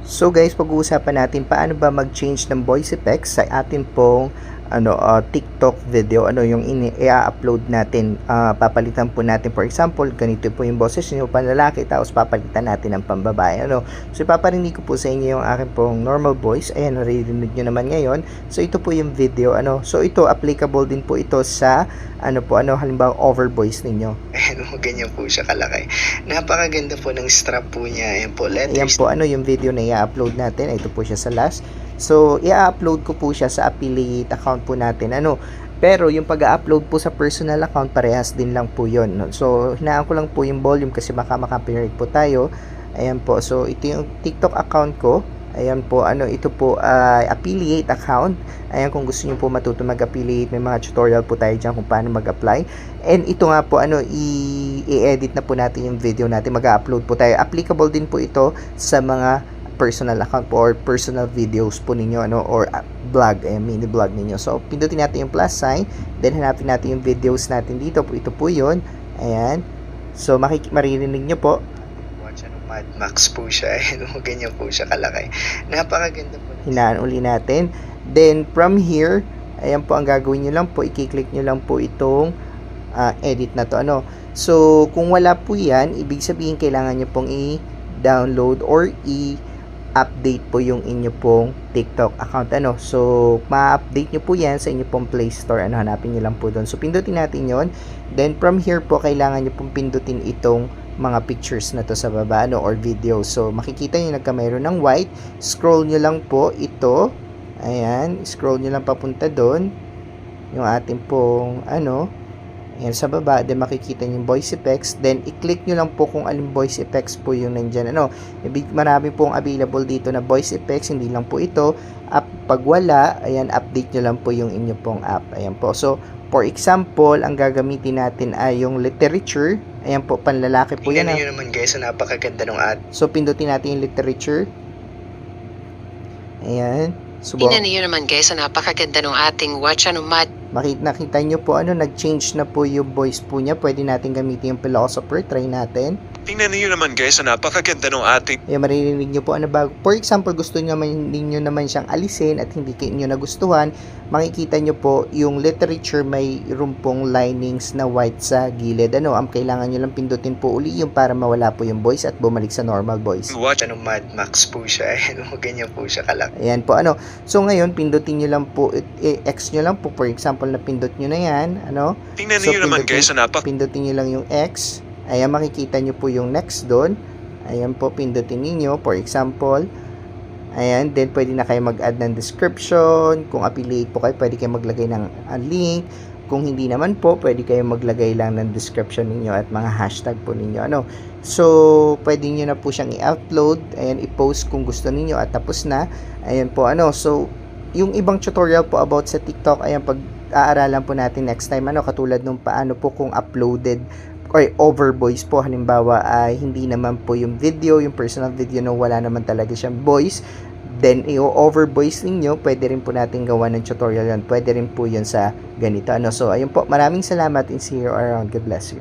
So guys, pag-uusapan natin paano ba mag-change ng voice effects sa atin pong TikTok video, yung i-upload natin. Papalitan po natin, for example, ganito po yung boses niyo panlalaki, tapos papalitan natin ng pambabae. So ipaparinig ko po sa inyo yung akin pong normal voice. Ayan, naririnig nyo naman ngayon. So ito po yung video. So ito applicable din po ito sa halimbawa over voice ninyo. Ayan, ganyan po siya kalaki. Napakaganda po ng strap po niya. Ayan po, letters. Ayan po, yung video na i-upload natin. Ito po siya sa last. So, i-upload ko po siya sa affiliate account po natin. Pero yung pag-upload po sa personal account, parehas din lang po yun. So, hinaan ko lang po yung volume kasi maka-copyright po tayo. Ayan po. So, ito yung TikTok account ko. Ayan po, ito po affiliate account. Ayan, kung gusto niyo po matuto mag-affiliate, may mga tutorial po tayo dyan kung paano mag-apply. And ito nga po, i-edit na po natin yung video natin. Mag-upload po tayo. Applicable din po ito sa mga personal account po or personal videos po ninyo or vlog, mini vlog ninyo. So pindutin natin yung plus sign, then hanapin natin yung videos natin dito po. Ito po yun. Ayan, so maririnig nyo po, watch Mad Max po siya. Ganyan po siya kalaki, napakaganda po. Hinaan uli natin, then from here, ayan po, ang gagawin nyo lang po, i-click nyo lang po itong edit na to. So kung wala po yan, ibig sabihin kailangan nyo pong i-download or update po yung inyo pong TikTok account. So ma-update nyo po yan sa inyo pong Play Store. Hanapin nyo lang po doon. So pindutin natin yon. Then from here po, kailangan nyo pong pindutin itong mga pictures na to sa baba, or video. So makikita nyo nagkamayroon ng white. Scroll nyo lang po ito. Ayan, scroll nyo lang papunta doon. Yung ating pong ayan, sa baba, then makikita nyo yung voice effects. Then, i-click nyo lang po kung alin voice effects po yung nandyan. Marami pong available dito na voice effects, hindi lang po ito. Pag wala, ayan, update nyo lang po yung inyo pong app. Ayan po. So, for example, ang gagamitin natin ay yung literature. Ayan po, panlalaki po yan. Tingnan nyo naman guys, napakaganda ng ad. So, pindutin natin yung literature. Ayan. Tingnan niyo naman guys, napakaganda ng ating watch Mad. Nakita nyo po, nag-change na po yung voice po niya. Pwede natin gamitin yung philosopher. Try natin. Tingnan niyo naman guys, napakaganda ng ating. Ayan, maririnig nyo po, bago. For example, gusto nyo naman siyang alisin at hindi nyo nagustuhan, makikita nyo po yung literature, may room pong linings na white sa gilid. Ang kailangan nyo lang pindutin po uli yung para mawala po yung voice at bumalik sa normal voice. Watch Mad Max po siya. Ganyan po siya kalaki. Ayan po, So ngayon, pindutin nyo lang po, X nyo lang po. For example, napindot nyo na yan. Tingnan niyo naman guys, pindutin nyo lang yung X. Ayan, makikita nyo po yung next doon. Ayan po, pindutin niyo. For example, ayan, then pwede na kayo mag-add ng description. Kung affiliate po kayo, pwede kayo maglagay ng link. Kung hindi naman po, pwede kayo maglagay lang ng description ninyo at mga hashtag po ninyo. So, pwede nyo na po siyang i-upload. Ayan, i-post kung gusto ninyo at tapos na. Ayan po, So, yung ibang tutorial po about sa TikTok, ayan, pag-aaralan po natin next time. Katulad nung paano po kung uploaded or over voice po, halimbawa ay hindi naman po yung video, yung personal video na wala naman talaga siyang voice, then i-over voice ninyo, pwede rin po natin gawa ng tutorial yan. Pwede rin po yun sa ganito. So ayun po, maraming salamat and see you around. God bless you.